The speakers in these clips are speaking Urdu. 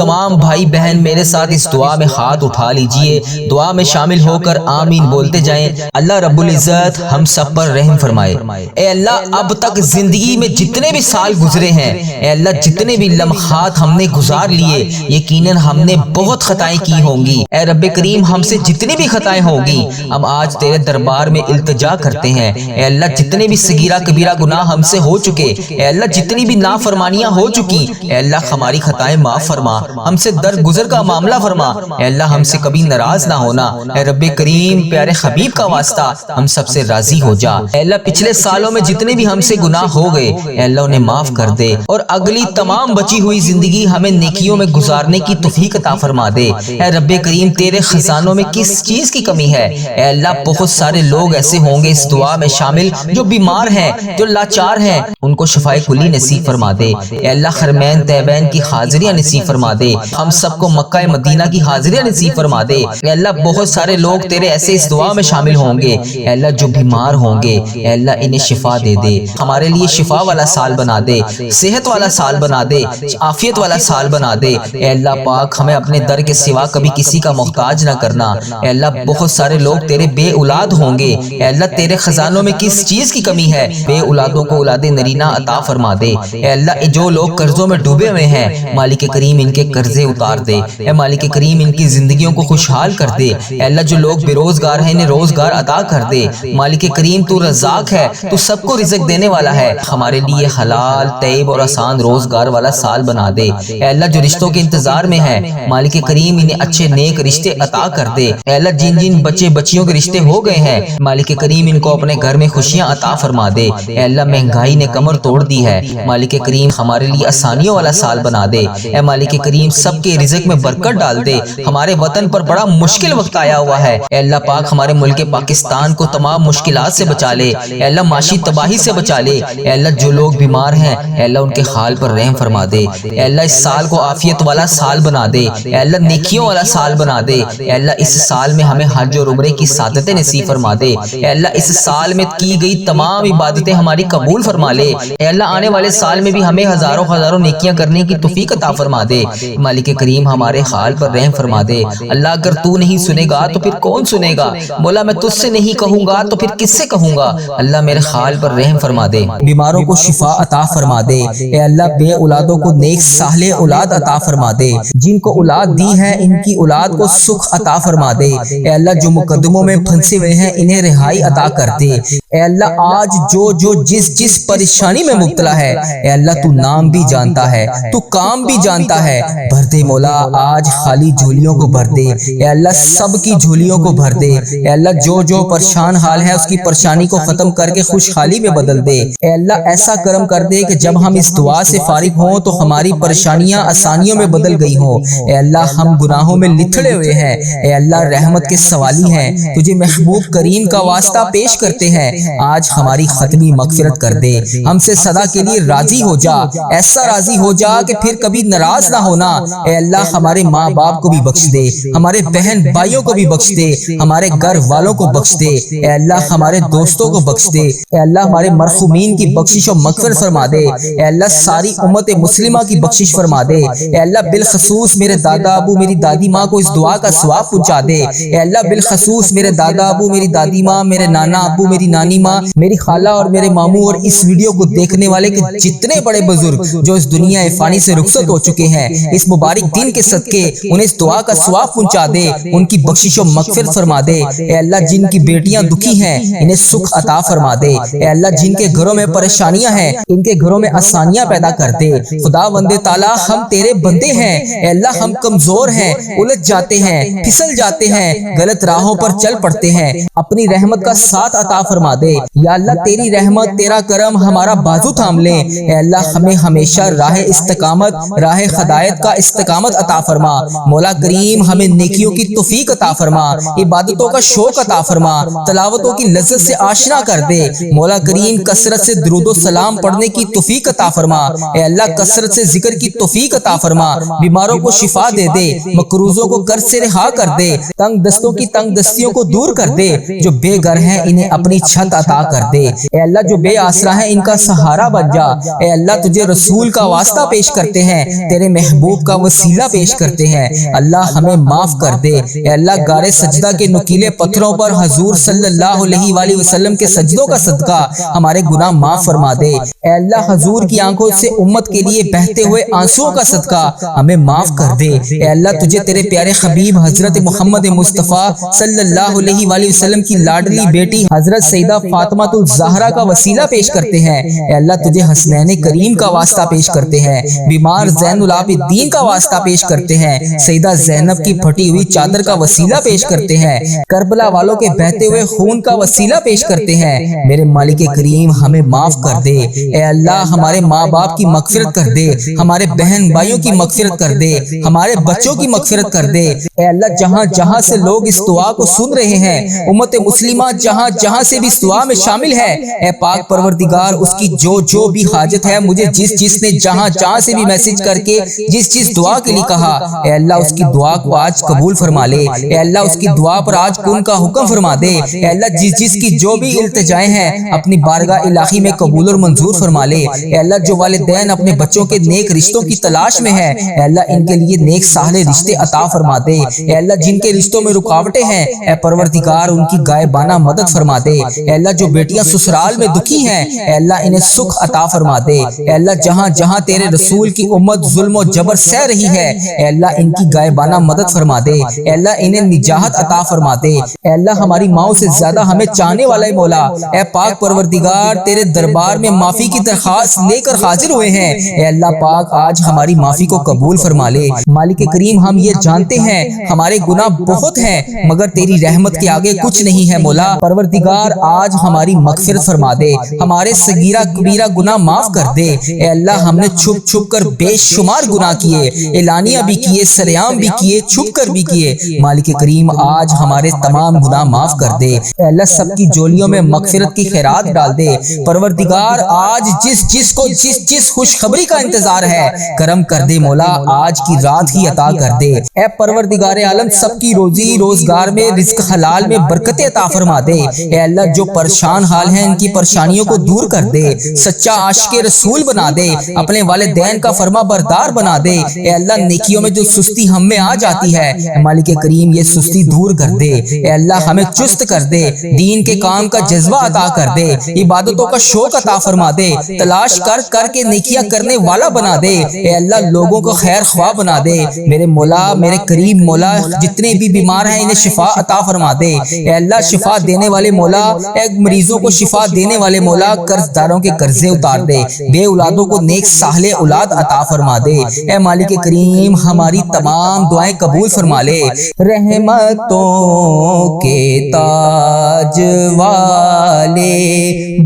تمام بھائی بہن میرے ساتھ اس دعا میں ہاتھ اٹھا لیجئے، دعا میں شامل ہو کر آمین بولتے جائیں۔ اللہ رب العزت ہم سب پر رحم فرمائے۔ اے اللہ اب تک زندگی میں جتنے بھی سال گزرے ہیں، اے اللہ جتنے بھی لمحات ہم نے گزار لیے، یقیناً ہم نے بہت خطائیں کی ہوں گی۔ اے رب کریم ہم سے جتنی بھی خطائیں ہوں گی ہم آج تیرے دربار میں التجا کرتے ہیں۔ اے اللہ جتنے بھی صغیرہ کبیرہ گناہ ہم سے ہو چکے، اے اللہ جتنی بھی نافرمانیاں ہو چکی، اے اللہ ہماری خطائیں معاف فرما، ہم سے درگزر کا معاملہ فرما۔ اے اللہ ہم سے کبھی ناراض نہ ہونا۔ اے رب کریم پیارے حبیب کا واسطہ ہم سب سے راضی ہو جا۔ اے اللہ پچھلے سالوں میں جتنے بھی ہم سے گناہ ہو گئے، اے اللہ انہیں معاف کر دے، اور اگلی تمام بچی ہوئی زندگی ہمیں نیکیوں میں گزارنے کی توفیق عطا فرما دے۔ اے رب کریم تیرے خزانوں میں کس چیز کی کمی ہے؟ اے اللہ بہت سارے لوگ ایسے ہوں گے اس دعا میں شامل جو بیمار ہیں، جو لاچار ہیں، ان کو شفائے کلی نصیب فرما دے۔ اے اللہ حرمین طیبین کی حاضریاں نصیب فرما دے، ہم سب کو مکہ مدینہ کی حاضریاں نصیب فرما دے۔ اے اللہ بہت سارے لوگ تیرے ایسے اس دعا میں شامل ہوں گے، اے اللہ جو بیمار ہوں گے، اے اللہ انہیں شفا دے دے، ہمارے لیے شفا والا سال بنا دے، صحت والا سال بنا دے، عافیت والا سال بنا دے۔ اے اللہ پاک ہمیں اپنے در کے سوا کبھی کسی کا محتاج نہ کرنا۔ اے اللہ بہت سارے لوگ تیرے بے اولاد ہوں گے، اے اللہ تیرے خزانوں میں کس چیز کی کمی ہے؟ بے اولادوں کو اولاد نرینہ عطا فرما دے۔ اے اللہ جو لوگ قرضوں میں ڈوبے ہوئے ہیں، مالک کریم ان کے قرضے اتار دے۔ اے مالک کریم ان کی زندگیوں کو خوشحال کر دے۔ اے اللہ جو لوگ بے روزگار ہیں انہیں روزگار عطا کر دے۔ مالک کریم تو رزاق ہے، تو سب کو رزق دینے والا ہے، ہمارے لیے حلال طیب اور آسان روزگار والا سال بنا دے۔ اے اللہ جو رشتوں کے انتظار میں ہیں، مالک کریم انہیں اچھے نیک رشتے عطا کر دے۔ اے اللہ جن جن بچے بچیوں کے رشتے ہو گئے ہیں، مالک کریم ان کو اپنے گھر میں خوشیاں عطا فرما دے۔ اے اللہ مہنگائی نے کمر توڑ دی ہے، مالک کریم ہمارے لیے آسانیوں والا سال بنا دے۔ اے مالک کریم سب کے رزق میں برکت ڈال دے۔ ہمارے وطن پر بڑا مشکل وقت آیا ہوا ہے، اے اللہ پاک ہمارے ملک پاکستان کو تمام مشکلات سے بچا لے۔ اے اللہ معاشی تباہی سے بچا لے۔ اے اللہ جو لوگ بیمار ہیں، اے اللہ ان کے حال پر رحم فرما دے۔ اے اللہ اس سال کو عافیت والا سال بنا دے۔ اے اللہ نیکیوں والا سال بنا دے۔ اے اللہ اس سال میں ہمیں حج اور عمرے کی سعادتیں نصیب فرما دے۔ اے اللہ اس سال میں کی گئی تمام عبادتیں ہماری قبول فرما لے۔ اے اللہ آنے والے سال میں بھی ہمیں ہزاروں ہزاروں نیکیاں کرنے کی توفیق عطا فرما دے۔ مالک کریم ہمارے حال پر رحم فرما دے۔ اللہ اگر تو نہیں سنے گا تو پھر کون سنے گا؟ مولا میں تجھ سے نہیں کہوں گا تو پھر کس سے کہوں گا؟ اللہ میرے حال پر رحم فرما دے، بیماروں کو شفا عطا فرما دے۔ اے اللہ بے اولادوں کو نیک صالح اولاد عطا فرما دے، جن کو اولاد دی ہے ان کی اولاد کو سکھ عطا فرما دے۔ اے اللہ جو مقدموں میں پھنسے ہوئے ہیں انہیں رہائی عطا کر دے۔ اے اللہ آج جو جس پریشانی میں مبتلا ہے، اے اللہ تو نام بھی جانتا ہے، تو کام بھی جانتا ہے، بھر دے مولا آج خالی جھولیوں کو بھر دے۔ اے اللہ سب کی جھولیوں کو بھر دے۔ اے اللہ جو پریشان حال ہے اس کی پریشانی کو ختم کر کے خوشحالی میں بدل دے۔ اے اللہ ایسا کرم کر دے کہ جب ہم اس دعا سے فارغ ہوں تو ہماری پریشانیاں آسانیوں میں بدل گئی ہوں۔ اے اللہ ہم گناہوں میں لتھڑے ہوئے ہیں، اے اللہ رحمت کے سوالی ہیں، تجھے محبوب کریم کا واسطہ پیش کرتے ہیں، آج ہماری ختمی مغفرت کر دے، ہم سے سدا کے لیے راضی ہو جا، ایسا راضی ہو جا کہ پھر کبھی ناراض نہ ہونا۔ اے اللہ ہمارے ماں باپ کو بھی بخش دے، ہمارے بہن بھائیوں کو بھی بخش دے، ہمارے گھر والوں کو بخش دے۔ اے اللہ ہمارے دوستوں کو بخش دے۔ اے اللہ ہمارے مرحومین کی بخشش و مغفرت فرما دے۔ اے اللہ ساری امت مسلمہ کی بخشش فرما دے۔ اے اللہ بالخصوص میرے دادا ابو میری دادی ماں کو اس دعا کا ثواب پہنچا دے۔ اے اللہ بالخصوص میرے دادا ابو میری دادی ماں، میرے نانا ابو میری نانی ماں، میری خالہ اور میرے ماموں اور اس ویڈیو کو دیکھنے والے کے جتنے بڑے بزرگ جو اس دنیا فانی سے رخصت ہو چکے ہیں، اس مبارک دن کے صدقے انہیں اس دعا کا ثواب پہنچا دے، ان کی بخشش و مغفرت فرما دے۔ اے اللہ جن کی بیٹیاں دکھی ہیں انہیں سکھ عطا فرما دے۔ اے اللہ جن کے گھروں میں پریشانیاں ہیں ان کے گھروں میں آسانیاں پیدا کر دے۔ خدا بندے تعالیٰ ہم تیرے بندے ہیں، اے اللہ ہم کمزور ہیں، الجھ جاتے ہیں، پھسل جاتے ہیں، غلط راہوں پر چل پڑتے ہیں، اپنی رحمت کا ساتھ عطا فرما دے۔ یا اللہ تیری رحمت تیرا کرم ہمارا بازو تھام لے۔ اے اللہ ہمیں ہمیشہ راہ استقامت، راہ ہدایت کا استقامت عطا فرما۔ مولا کریم ہمیں نیکیوں کی توفیق عطا فرما، عبادتوں کا شوق عطا فرما، تلاوتوں کی لذت سے آشنا کر دے۔ مولا کریم کثرت سے درود و سلام پڑھنے کی توفیق عطا فرما۔ اے اللہ کثرت سے ذکر کی توفیق عطا فرما، بیماروں کو شفا دے دے، مقروضوں کو قرض سے رہا کر دے، تنگ دستوں کی تنگ دستیوں کو دور کر دے، جو بے گھر ہیں انہیں اپنی چھت عطا کر دے۔ اے اللہ جو بے آسرا ہیں ان کا سہارا بن جا۔ اے اللہ تجھے رسول کا واسطہ پیش کرتے ہیں، تیرے محبوب محبوب کا وسیلہ پیش کرتے ہیں، اللہ ہمیں معاف کر دے۔ اے اللہ غار سجدہ کے نکیلے پتھروں پر حضور صلی اللہ علیہ وآلہ وسلم کے سجدوں کا صدقہ ہمارے گناہ معاف فرما دے۔ اے اللہ حضور کی آنکھوں سے امت کے لیے بہتے ہوئے آنسوؤں کا صدقہ ہمیں معاف کر دے۔ اے اللہ تجھے تیرے پیارے حبیب حضرت محمد مصطفیٰ صلی اللہ علیہ وآلہ وسلم کی لاڈلی بیٹی حضرت سیدہ فاطمہ الزہرا کا وسیلہ پیش کرتے ہیں۔ اے اللہ تجھے حسنین کریم کا واسطہ پیش کرتے ہیں، بیمار زین العابدین کا واسطہ پیش کرتے ہیں، سیدہ زینب کی پھٹی ہوئی چادر کا وسیلہ پیش کرتے ہیں، کربلا والوں کے بہتے ہوئے خون کا وسیلہ پیش کرتے ہیں۔ میرے مالک کریم ہمیں معاف کر دے۔ اے اللہ ہمارے ماں باپ کی مغفرت کر دے، ہمارے بہن بھائیوں کی مغفرت کر دے، ہمارے بچوں کی مغفرت کر دے۔ اے اللہ جہاں جہاں سے لوگ اس دعا کو سن رہے ہیں، امت مسلمہ جہاں جہاں سے بھی اس دعا میں شامل ہے، اے پاک پروردگار اس کی جو بھی حاجت ہے، مجھے جس نے جہاں جہاں سے بھی میسج کر کے جس دعا کے لیے کہا، اے اللہ اس کی دعا کو آج قبول فرما لے۔ اے اللہ اس کی دعا پر آج کن کا حکم فرما دے۔ اے اللہ جس کی جو بھی التجائیں ہیں اپنی بارگاہ الہی میں قبول اور منظور فرما لے۔ اے اللہ جو والدین اپنے بچوں کے نیک رشتوں کی تلاش میں ہے، اے اللہ ان کے لیے نیک صالح رشتے عطا فرما دے۔ اے اللہ جن کے رشتوں میں رکاوٹیں ہیں، اے پروردگار ان کی غائبانہ مدد فرما دے۔ اے اللہ جو بیٹیاں سسرال میں دکھی ہیں، اے اللہ انہیں سکھ عطا فرما دے۔ اے اللہ جہاں جہاں تیرے رسول کی امت ظلم و جبر سہ رہی ہے، اے اللہ ان کی غائبانہ مدد فرما دے۔ اے اللہ انہیں نجات عطا فرما دے۔ اے اللہ ہماری ماؤں سے زیادہ ہمیں چاہنے والا مولا، اے پاک پروردگار تیرے دربار میں معافی کی درخواست لے کر حاضر ہوئے ہیں۔ اے اللہ پاک آج ہماری معافی کو قبول فرما لے۔ مالک کریم ہم یہ جانتے ہیں ہمارے گناہ بہت ہیں، مگر تیری رحمت کے آگے کچھ نہیں ہے مولا۔ پروردگار آج ہماری مغفرت فرما دے، ہمارے صغیرہ کبیرہ گناہ معاف کر دے۔ اے اللہ ہم نے چھپ چھپ کر بے شمار گناہ کیے، اعلانیہ بھی کیے، سریعام بھی کیے، چھپ کر بھی کیے۔ مالک کریم آج ہمارے تمام گناہ معاف کر دے۔ اے اللہ سب کی جولیوں میں مغفرت کی خیرات ڈال دے۔ پروردگار آج جس کو جس خوشخبری کا انتظار ہے کرم کر دے مولا، آج کی رات ہی عطا کر دے۔ اے پروردگار عالم سب کی روزی روزگار میں رزق حلال میں برکت عطا فرما دے۔ اے اللہ جو پریشان حال ہیں ان کی پریشانیوں کو دور کر دے، سچا عاشق رسول بنا دے، اپنے والدین کا فرما بردار بنا دے۔ اے اللہ نیکیوں میں جو سستی ہم میں آ جاتی ہے، مالک کریم یہ سستی دور کر دے۔ اے اللہ ہمیں چست کر دے، دین کے کام کا جذبہ عطا کر دے، عبادتوں کا شوق عطا فرما دے، تلاش کر کے نیکیاں کرنے والا بنا دے۔ اے اللہ لوگوں کو خیر خواہ بنا دے۔ میرے مولا میرے کریم مولا جتنے بھی بیمار ہیں انہیں شفا عطا فرما دے۔ اے اللہ شفا دینے والے مولا، اے مریضوں کو شفا دینے والے مولا قرض داروں کے قرضے اتار دے، بے اولادوں کو نیک صالح اولاد عطا فرما دے۔ اے مالک کریم ہماری تمام دعائیں قبول فرما لے۔ رحمتوں کے تاج والے،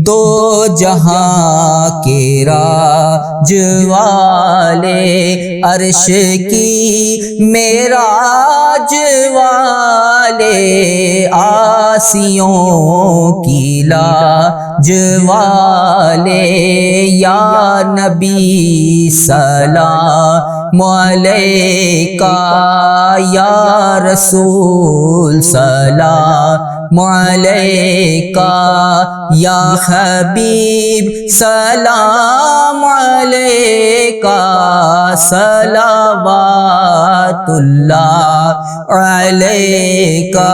دو جہاں کے راج والے، عرش کی معراج والے، آسیوں کی لاج والے، یا نبی سلام علیکہ، یا رسول سلام علیکہ، یا حبیب سلام علیکہ، صلوات اللہ علیکہ۔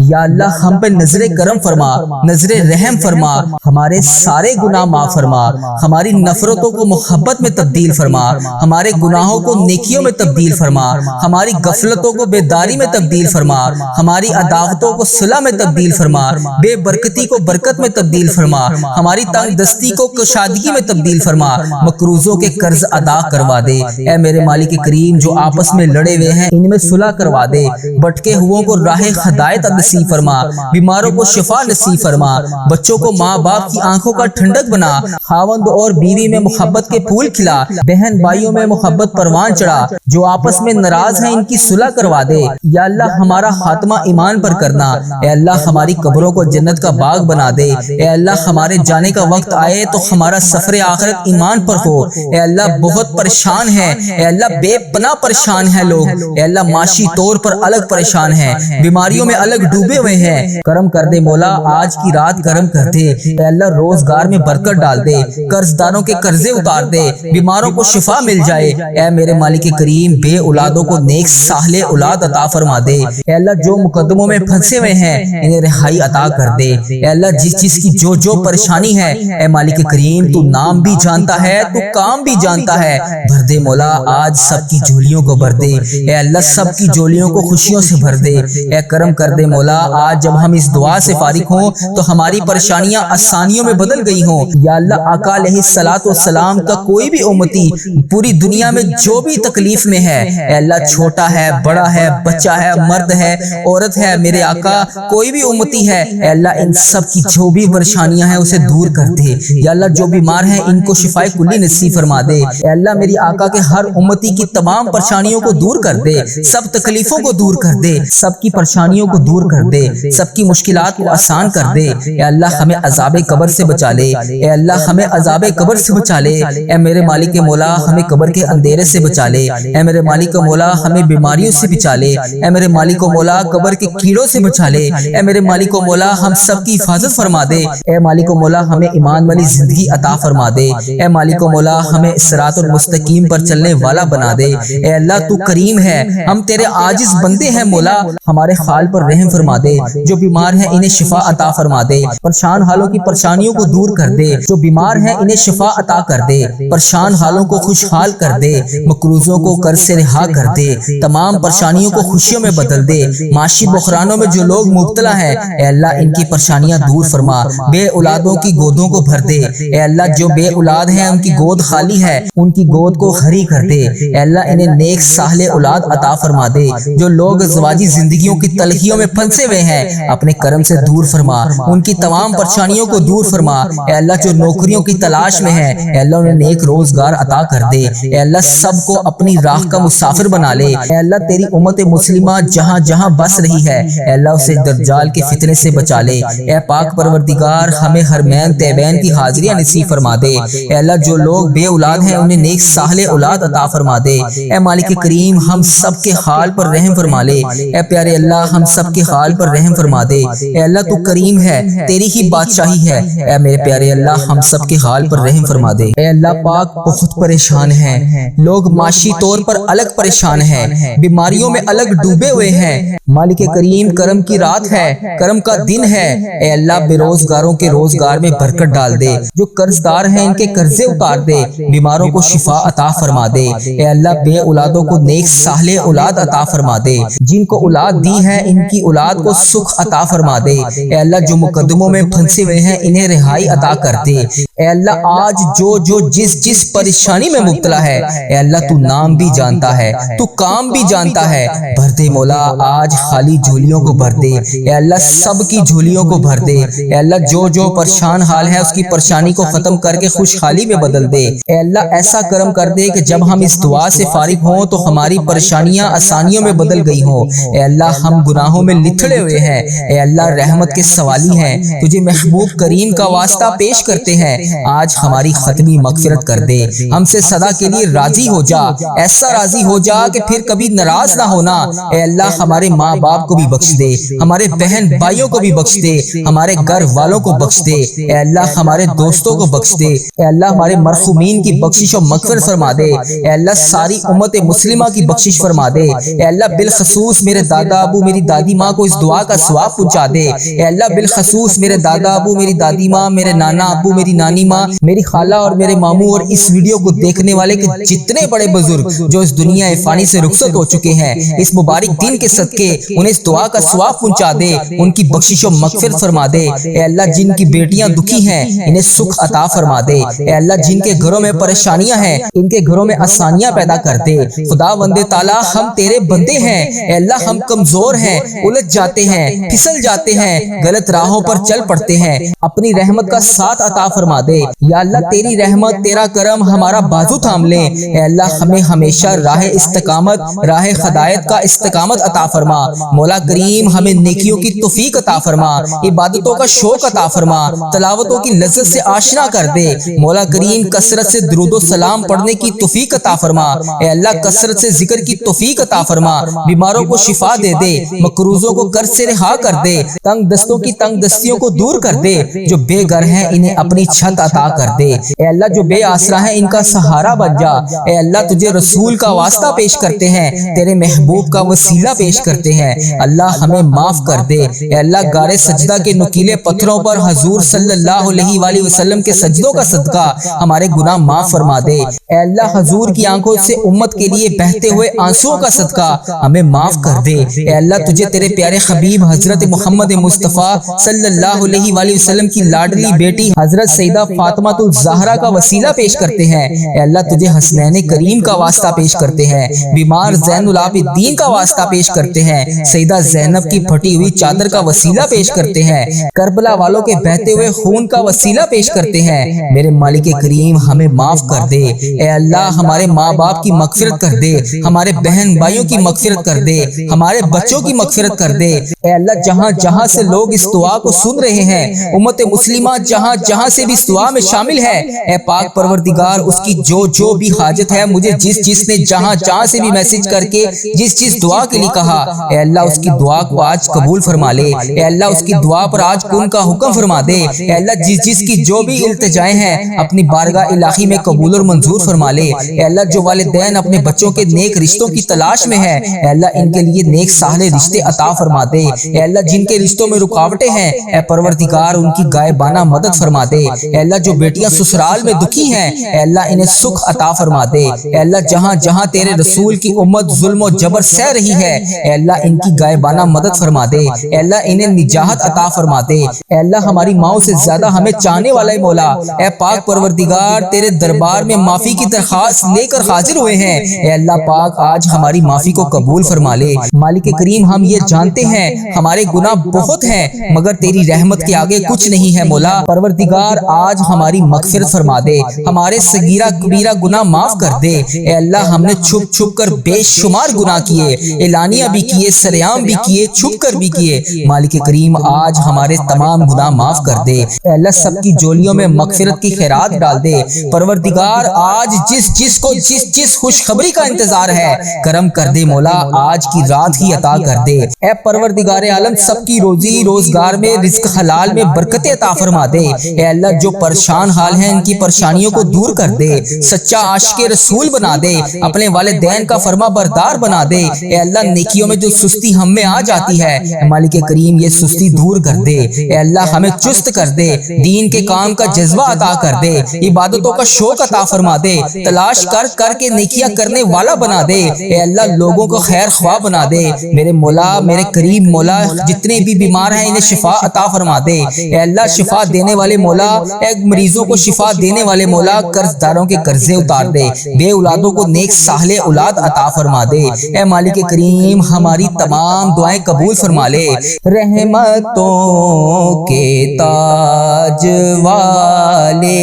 یا اللہ ہم پہ نظر کرم فرما، نظر رحم فرما، ہمارے سارے گناہ معاف فرما، ہماری نفرتوں کو محبت میں تبدیل فرما، ہمارے گناہوں کو نیکیوں میں تبدیل فرما، ہماری غفلتوں کو بیداری میں تبدیل فرما، ہماری عداوتوں کو صلح میں تبدیل فرما، بے برکتی کو برکت میں تبدیل فرما، ہماری تنگ دستی کو کشادگی میں تبدیل فرما، مقروضوں کے قرض ادا کروا دے۔ اے میرے مالک کریم جو آپس میں لڑے ہوئے ہیں ان میں صلح کروا دے، بھٹکے ہوئوں کو راہ ہدایت نصیب فرما، بیماروں کو شفا نصیب فرما، بچوں کو ماں باپ کی آنکھوں کا ٹھنڈک بنا، خاوند اور بیوی میں محبت کے پھول کھلا، بہن بھائیوں میں محبت پروان چڑھا، جو آپس میں ناراض ہیں ان کی صلح کروا دے۔ یا اللہ ہمارا خاتمہ ایمان پر کرنا، اے اللہ ہماری قبروں کو جنت کا باغ بنا دے، اے اللہ ہمارے جانے کا وقت آئے تو ہمارا سفر آخرت ایمان پر ہو۔ اے اللہ بہت پریشان ہے، اے اللہ بے پناہ پریشان پریشان ہیں لوگ، اے اللہ معاشی طور پر الگ پریشان ہیں، بیماریوں میں الگ ڈوبے ہوئے ہیں، کرم کر دے مولا، آج کی رات کرم کر دے، اے اللہ روزگار میں برکت ڈال دے، قرض داروں کے قرضے اتار دے، بیماروں کو شفا مل جائے، اے میرے مالک کریم بے اولادوں کو نیک صالح اولاد عطا فرما دے، اے اللہ جو مقدموں میں پھنسے ہوئے ہیں انہیں رہائی عطا کر دے، اے اللہ جس چیز کی جو پریشانی ہے اے مالک کریم تو نام بھی جانتا ہے، تو کام بھی جانتا ہے، بھر دے مولا، آج سب کی جھولیوں کو بھر دے، اے اللہ سب کی جھولیوں کو خوشیوں سے بھر دے، اے کرم کر دے مولا، آج جب ہم اس دعا سے فارغ ہوں تو ہماری پریشانیاں آسانیوں میں بدل گئی ہوں، یا اللہ آقا علیہ الصلوۃ والسلام کا کوئی بھی امتی پوری دنیا میں جو بھی تکلیف میں ہے، اے اللہ چھوٹا ہے بڑا ہے بچہ ہے مرد ہے عورت ہے، میرے آقا کوئی بھی امتی ہے، اے اللہ ان سب کی جو بھی پریشانیاں ہیں اسے دور کر دے، یا اللہ جو بیمار ہیں ان کو شفائے کلی نصیب فرما دے، اے اللہ میری آقا کے ہر امتی کی تمام پریشانیوں کو دور کر دے، سب تکلیفوں کو دور کر دے، سب کی پریشانیوں کو دور کر دے، سب کی مشکلات کو آسان کر دے، اے اللہ ہمیں عذاب قبر سے بچا لے، اے اللہ ہمیں عذاب قبر سے بچا لے، اے میرے مالک مولا ہمیں قبر کے اندھیرے سے بچا لے، اے میرے مالک مولا ہمیں بیماریوں سے بچا لے، اے میرے مالک مولا قبر کے کیڑوں سے بچا لے، اے میرے مالک مولا ہم سب کی حفاظت فرما دے، اے مالک مولا ہمیں ایمان والی زندگی عطا فرما دے، اے مالک مولا ہمیں صراط المستقیم پر چلنے والا بنا دے، اے اللہ تو کریم ہے، ہم تیرے عاجز بندے ہیں مولا، ہمارے حال پر رحم فرما دے، جو بیمار ہیں انہیں شفا عطا فرما دے، پریشان حالوں کی پریشانیوں کو دور کر دے، جو بیمار ہیں انہیں شفا عطا کر دے، پریشان حالوں کو خوشحال کر دے، مقروضوں کو قرض سے رہا کر دے، تمام پریشانیوں کو خوشیوں میں بدل دے، معاشی بحرانوں میں جو لوگ مبتلا ہیں اے اللہ ان کی پریشانیاں دور فرما، بے اولادوں کی گودوں کو بھر دے، اے اللہ جو بے اولاد ہیں ان کی گود خالی ہے ان کی گود کو ہری کر دے، اے اللہ انہیں نیک صالح اولاد عطا فرما دے، جو لوگ ازواجی زندگیوں کی تلخیوں میں پھنسے ہوئے ہیں اپنے کرم سے دور فرما، ان کی تمام پریشانیوں کو دور فرما، اے اللہ جو نوکریوں کی تلاش میں ہے اے اللہ انہیں نیک روزگار عطا کر دے، اے اللہ سب کو اپنی راہ کا مسافر بنا لے، اے اللہ تیری امت مسلمہ جہاں جہاں بس رہی ہے اے اللہ اسے دجال کے فتنے سے بچا لے، اے پاک پروردگار ہمیں حرمین طیبین کی حاضریاں نصیب فرما دے، اے اللہ جو لوگ بے اولاد ہیں انہیں نیک صالح اولاد عطا فرما دے، اے مالک کریم ہم سب کے حال پر رحم فرما لے، اے پیارے اللہ ہم سب کے حال پر رحم فرما دے، اے اللہ تو کریم ہے تیری ہی بادشاہی ہے، اے میرے پیارے اللہ ہم سب کے حال پر رحم فرما دے، اے اللہ پاک بہت پریشان ہیں لوگ، معاشی طور پر الگ پریشان ہیں، بیماریوں میں الگ ڈوبے ہوئے ہیں، مالک کریم کرم کی رات ہے کرم کا دن ہے، اے اللہ بے روزگاروں کے روزگار میں برکت ڈال دے، جو قرض دار ہیں ان کے قرضے اتار دے، بیماروں کو شفا عطا فرما دے، اے اللہ بے اولادوں کو نیک صالح اولاد عطا فرما دے، جن کو اولاد دی ہے ان کی اولاد کو سکھ عطا فرما دے، اے اللہ جو مقدموں میں پھنسے ہوئے ہیں انہیں رہائی عطا کر دے، اے اللہ آج جو جس پریشانی میں مبتلا ہے اے اللہ تو نام بھی جانتا ہے تو کام بھی جانتا ہے، بھر دے مولا آج خالی جھولیوں کو بھر دے، اے اللہ سب کی جھولیوں کو بھر دے، اے اللہ جو پریشان حال ہے اس کی پریشانی کو ختم کر کے خوشحالی میں بدل دے، اے اللہ ایسا کرم کر دے کہ جب ہم اس دعا سے فارغ ہوں تو ہماری پریشانیاں آسانیوں میں بدل گئی ہوں، اے اللہ ہم گناہوں میں لتھڑے ہوئے ہیں، اے اللہ رحمت کے سوالی ہیں، تجھے محبوب کریم کا واسطہ پیش کرتے ہیں، آج ہماری ختمی مغفرت کر دے، ہم سے صدا کے لیے راضی ہو جا، ایسا راضی ہو جا کہ پھر کبھی ناراض نہ ہونا، اے اللہ ہمارے ماں باپ کو بھی بخش دے، ہمارے بہن بھائیوں کو بھی بخش دے، ہمارے گھر والوں کو بخش دے، اے اللہ ہمارے دوستوں کو بخش دے، اے اللہ ہمارے مرحومین کی بخشش و مغفرت فرما دے، اے اللہ ساری امت مسلمہ کی بخشش فرما دے، اے اللہ بالخصوص میرے دادا ابو میری دادی ماں کو اس دعا کا ثواب پہنچا دے، اے اللہ بالخصوص میرے دادا ابو میری دادی ماں میرے نانا ابو میری نانی ماں میری خالہ اور میرے ماموں اور اس ویڈیو کو دیکھنے والے کے جتنے بڑے بزرگ جو اس دنیا فانی سے رخصت ہو چکے ہیں اس مبارک دن کے صدقے انہیں اس دعا کا ثواب پہنچا دے، ان کی بخشش و مغفرت فرما دے، اے اللہ جن کی بیٹیاں دکھی ہیں انہیں سکھ عطا فرما دے، اے اللہ جن کے گھروں میں پریشانیاں ہیں ان کے گھروں میں آسانیاں پیدا کر دے، خدا بند تعالیٰ ہم تیرے بندے ہیں، اے اللہ ہم کمزور ہیں، الجھ جاتے ہیں پھسل جاتے ہیں، غلط راہوں پر چل پڑتے ہیں، اپنی رحمت کا ساتھ عطا فرما دے، یا اللہ تیری رحمت تیرا کرم ہمارا بازو تھام لے، اے اللہ ہمیں ہمیشہ راہ استقامت راہ ہدایت کا استقامت عطا فرما، مولا کریم ہمیں نیکیوں کی توفیق عطا فرما، عبادتوں کا شوق عطا فرما، تلاوتوں کی لذت سے آشنا کر دے، مولا کریم کثرت سے درود و سلام پڑھنے کی توفیق عطا فرما، اے اللہ کثرت کثرت سے ذکر کی توفیق عطا فرما، بیماروں کو شفا دے دے، مقروضوں کو قرض سے رہا کر دے، تنگ دستوں کی تنگ دستیوں کو دور کر دے، جو بے گھر ہیں انہیں اپنی چھت عطا کر دے، اے اللہ جو بے آسرا ہیں ان کا سہارا بن جا، اے اللہ تجھے رسول کا واسطہ پیش کرتے ہیں، تیرے محبوب کا وسیلہ پیش کرتے ہیں، اللہ ہمیں معاف کر دے، اے اللہ غار سجدہ کے نکیلے پتھروں پر حضور صلی اللہ علیہ وآلہ وسلم کے سجدوں کا صدقہ ہمارے گناہ معاف فرما دے، اے اللہ حضور کی آنکھوں سے امت کے لیے بہتے ہوئے آنسوؤں کا صدقہ ہمیں معاف کر دے، اے اللہ تجھے تیرے پیارے حبیب حضرت محمد مصطفیٰ صلی اللہ علیہ وآلہ وسلم کی لاڈلی بیٹی حضرت سیدہ فاطمہ الزہرا کا وسیلہ پیش کرتے ہیں، اے اللہ تجھے حسنین کریم کا واسطہ پیش کرتے ہیں، بیمار زین العابدین کا واسطہ پیش کرتے ہیں، سیدہ زینب کی پھٹی ہوئی چادر کا وسیلہ پیش کرتے ہیں، کربلا والوں کے بہتے ہوئے خون کا وسیلہ پیش کرتے ہیں، میرے مالک کریم ہمیں معاف کر دے، اے اللہ ہمارے ماں باپ کی مغفرت کر دے، ہمارے بہن بھائیوں کی مغفرت کر دے، ہمارے بچوں کی مغفرت کر دے، اے اللہ جہاں جہاں سے لوگ اس دعا کو سن رہے ہیں، امت مسلمہ جہاں جہاں سے بھی اس دعا میں شامل ہے، اے پاک پروردگار اس کی جو بھی حاجت ہے، مجھے جس نے جہاں جہاں سے بھی میسج کر کے جس دعا کے لیے کہا، اے اللہ اس کی دعا کو آج قبول فرما لے، اے اللہ اس کی دعا پر آج کن کا حکم فرما دے، اے اللہ جس کی جو بھی التجائیں ہیں اپنی بارگاہ الہی میں قبول اور منظور فرما لے، اے اللہ جو والدین اپنے بچوں کے نیک رشتوں کی تلاش میں ہے، اے اللہ ان کے لیے نیک صالح رشتے عطا فرما دے، اے اللہ جن کے رشتوں میں رکاوٹیں ہیں اے پروردگار ان کی غائبانہ مدد فرما دے، اے اللہ جو بیٹیاں سسرال میں دکھی ہیں اے اللہ انہیں سکھ عطا فرما دے، اے اللہ جہاں جہاں تیرے رسول کی امت ظلم و جبر سہ رہی ہے اے اللہ ان کی غائبانہ مدد فرما دے، اے اللہ انہیں نجات عطا فرما دے، اے اللہ ہماری ماؤں سے زیادہ ہمیں چاہنے والا مولا اے پاک پروردگار تیرے دربار میں معافی کی درخواست لے کر حاضر ہوئے ہیں، اے اللہ پاک آج ہماری معافی کو قبول فرما لے، مالک کریم ہم یہ جانتے ہیں ہمارے گناہ بہت ہیں مگر تیری رحمت کے آگے کچھ نہیں ہے مولا، پروردگار آج ہماری مغفرت فرما دے، ہمارے صغیرہ کبیرہ گناہ معاف کر دے، اے اللہ ہم نے چھپ چھپ کر بے شمار گناہ کیے، اعلانیہ بھی کیے، سریعام بھی کیے، چھپ کر بھی کیے، مالک کریم آج ہمارے تمام گناہ معاف کر دے، اے اللہ سب کی جولیوں میں مغفرت کی خیرات ڈال دے، پروردگار آج جس خوشخبری کا انتظار ہے کرم کر دے مولا، آج کی رات ہی عطا کر دے، اے پروردگار عالم سب کی روزی روزگار میں رزق حلال میں برکت عطا فرما دے، اے اللہ جو پریشان حال ہیں ان کی پریشانیوں کو دور کر دے، سچا عاشق رسول بنا دے، اپنے والدین کا فرما بردار بنا دے، اے اللہ نیکیوں میں جو سستی ہم میں آ جاتی ہے مالک کریم یہ سستی دور کر دے، اے اللہ ہمیں چست کر دے، دین کے کام کا جذبہ عطا کر دے، عبادتوں کا شوق عطا فرما دے، تلاش کر کے نیکیاں کرنے والا بنا دے، اے اللہ لوگوں کو خیر خواہ بنا دے، میرے مولا میرے کریم مولا جتنے بھی بیمار ہیں انہیں شفا عطا فرما دے، اے اللہ شفا دینے والے مولا، اے مریضوں کو شفا دینے والے مولا قرض داروں کے قرضے اتار دے، بے اولادوں کو نیک صالح اولاد عطا فرما دے، اے مالک کریم ہماری تمام دعائیں قبول فرما لے، رحمتوں کے تاج والے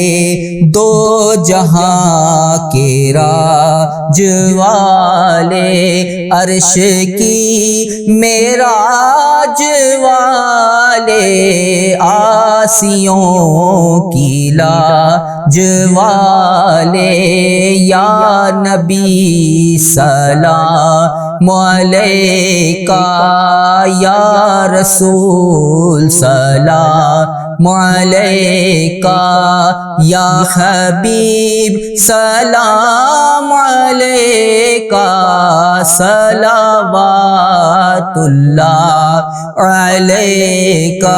دو جہاں کے راج والے عرش کی معراج والے آسیوں کی لاج والے یا نبی سلام علیکہ یا رسول سلام علیکہ یا حبیب سلام علیکہ صلوات اللہ علیکہ،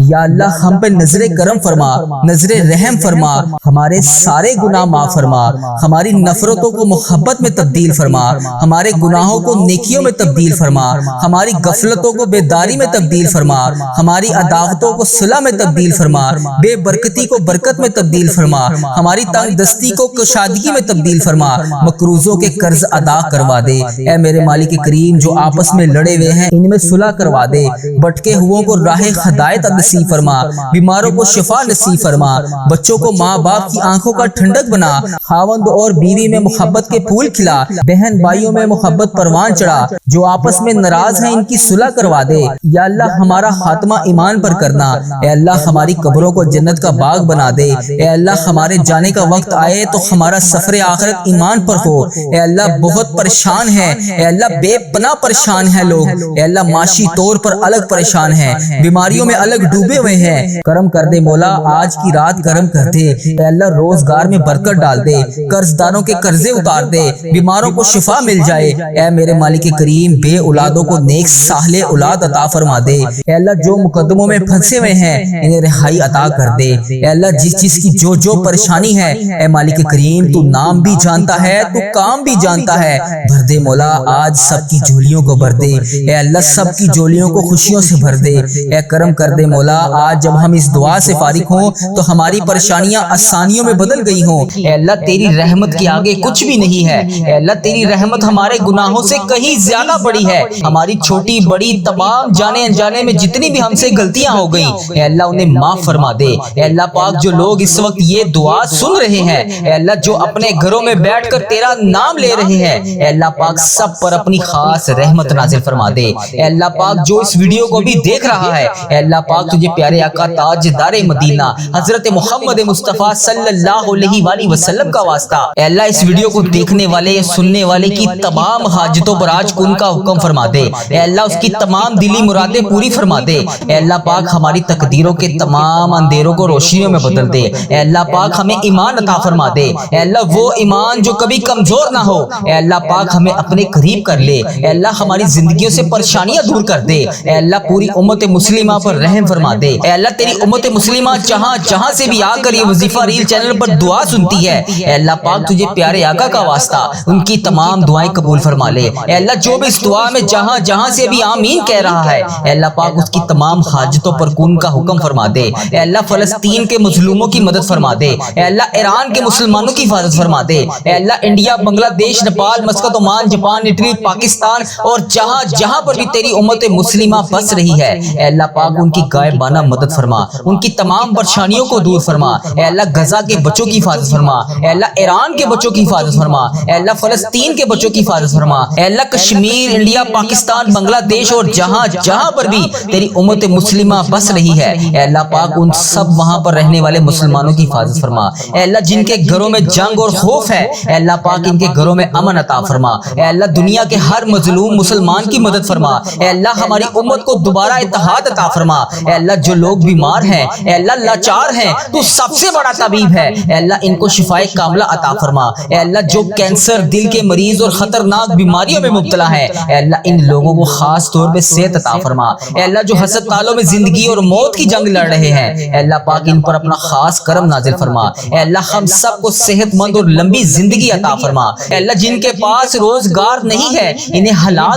یا اللہ ہم پہ نظر کرم فرما، نظر رحم فرما، ہمارے سارے گناہ معاف فرما، ہماری نفرتوں کو محبت میں تبدیل فرما، ہمارے گناہوں کو نیکیوں میں تبدیل فرما، ہماری غفلتوں کو بیداری میں تبدیل فرما، ہماری عداوتوں کو صلح میں تبدیل فرما، بے برکتی کو برکت میں تبدیل فرما، ہماری تنگ دستی کو کشادگی میں تبدیل فرما، مقروضوں کے قرض ادا کروا دے، اے میرے مالک کریم جو آپس میں لڑے ہوئے ہیں ان میں صلح کروا دے، بھٹکے ہوئوں کو راہ ہدایت نصیب فرما، بیماروں کو شفا نصیب فرما، بچوں کو ماں باپ کی آنکھوں کا ٹھنڈک بنا، خاوند اور بیوی میں محبت کے پھول کھلا، بہن بھائیوں میں محبت پروان چڑھا، جو آپس میں ناراض ہیں ان کی صلح کروا دے۔ یا اللہ ہمارا خاتمہ ایمان پر کرنا۔ اے اللہ ہماری قبروں کو جنت کا باغ بنا دے۔ اے اللہ ہمارے جانے کا وقت آئے تو ہمارا سفر آخرت ایمان پر ہو۔ اے اللہ بہت پریشان ہیں، اے اللہ بے پناہ پریشان ہیں لوگ، اے اللہ معاشی طور پر الگ پریشان ہیں، بیماریوں میں الگ ڈوبے ہوئے ہیں۔ کرم کر دے مولا، آج کی رات کرم کر دے۔ اے اللہ روزگار میں برکت ڈال دے، قرض داروں کے قرضے اتار دے، بیماروں کو شفا مل جائے۔ اے میرے مالک کریم، بے اولادوں کو نیک صالح اولاد عطا فرما دے۔ اے اللہ جو مقدموں میں پھنسے ہوئے ہیں انہیں رہائی عطا کر دے۔ اے اللہ جس چیز کی جو پریشانی ہے، اے مالک کریم تو نام بھی جانتا ہے، تو کام بھی جانتا ہے، بھر دے مولا، آج سب کی جھولیوں کو بھر دے۔ اے اللہ سب کی جھولیوں کو خوشیوں سے بھر دے۔ اے کرم کر دے مولا، آج جب ہم اس دعا سے فارغ ہوں تو ہماری پریشانیاں آسانیوں میں بدل گئی ہوں۔ اے اللہ تیری رحمت کے آگے کچھ بھی نہیں ہے۔ اے اللہ تیری رحمت ہمارے گناہوں سے کہیں زیادہ بڑی ہے۔ ہماری چھوٹی بڑی تمام جانے انجانے میں جتنی بھی ہم سے غلطیاں ہو گئیں، اے اللہ انہیں معاف فرما دے۔ اے اللہ پاک جو لوگ اس وقت یہ دعا سن رہے ہیں، اے اللہ جو اپنے گھروں میں بیٹھ کر تیرا نام لے رہے ہیں، اے اللہ پاک سب پر اپنی خاص رحمت نازل فرما دے۔ اے اللہ پاک جو اس ویڈیو کو بھی دیکھ رہا ہے، اے اللہ پاک تجھے پیارے آقا تاجدار مدینہ حضرت محمد مصطفیٰ صلی اللہ علیہ وآلہ وسلم کا واسطہ، اے اللہ اس ویڈیو کو دیکھنے والے سننے والے کی تمام حاجتوں پر آج کن کا حکم فرما دے۔ اے اللہ اس کی تمام دلی مرادیں پوری فرما دے۔ اے اللہ پاک ہماری تقدیروں کے تمام اندھیروں کو روشنیوں میں بدل دے۔ اے اللہ پاک ہمیں ایمان عطا فرما دے۔ اے اللہ وہ ایمان جو کبھی کمزور نہ ہو، اے اللہ پاک ہمیں اپنے قریب کر لے۔ اے اللہ ہماری زندگیوں سے پریشانیاں دور کر دے۔ اے اللہ پوری امت مسلمہ پر رحم فرما دے۔ اے اللہ تیری امت مسلمہ جہاں جہاں سے بھی آ کر یہ وظیفہ ریل چینل پر دعا سنتی ہے، اے اللہ پاک تجھے پیارے آقا کا واسطہ ان کی تمام دعائیں قبول فرما لے۔ اے اللہ جو بھی اس دعا میں جہاں جہاں سے بھی آمین کہہ رہا ہے، اے اللہ پاک اس کی تمام حاجتوں پر کن کا حکم فرما دے۔ اے اللہ فلسطین کے مظلوموں کی مدد فرما دے۔ اے اللہ ایران کے مسلمانوں کی حفاظت فرما دے۔ اے اللہ انڈیا، بنگلہ دیش، Nepal, Muscat, Oman, Japan, Italy, Pakistan اور جہاں جہاں پر بھی تیری امت مسلمہ بس رہی ہے، اے اللہ پاک ان کی غائبانہ مدد فرما، ان کی تمام پریشانیوں کو دور فرما۔ اے اللہ غزہ کے بچوں کی حفاظت فرما۔ اے اللہ ایران کے بچوں کی حفاظت فرما۔ اے اللہ فلسطین کے بچوں کی حفاظت فرما۔ اے اللہ کشمیر، انڈیا، پاکستان، بنگلہ دیش اور جہاں جہاں پر بھی تیری امت مسلمہ بس رہی ہے، اے اللہ پاک ان سب وہاں پر رہنے والے مسلمانوں کی حفاظت فرما۔ اے اللہ جن کے گھروں میں جنگ اور خوف ہے، اے اللہ پاک ان کے گھروں میں امن عطا فرما۔ اے اللہ دنیا کے ہر مظلوم مسلمان کی مدد فرما۔ اے اللہ ہماری امت کو دوبارہ اتحاد عطا فرما۔ اے اللہ جو لوگ بیمار ہیں، اے اللہ لاچار ہیں، تو سب سے بڑا طبیب ہے، اے اللہ ان کو شفائے کاملہ عطا فرما۔ اے اللہ جو کینسر، دل کے مریض اور خطرناک بیماریوں میں مبتلا ہیں، اے اللہ ان لوگوں کو خاص طور پہ صحت عطا فرما۔ اے اللہ جو ہسپتالوں میں زندگی اور موت کی جنگ لڑ رہے ہیں، اے اللہ پاک ان پر اپنا خاص کرم نازل فرما۔ اے اللہ ہم سب کو صحت مند اور لمبی زندگی عطا فرما۔ اے اللہ جن کے پاس روزگار نہیں ہے انہیں حلال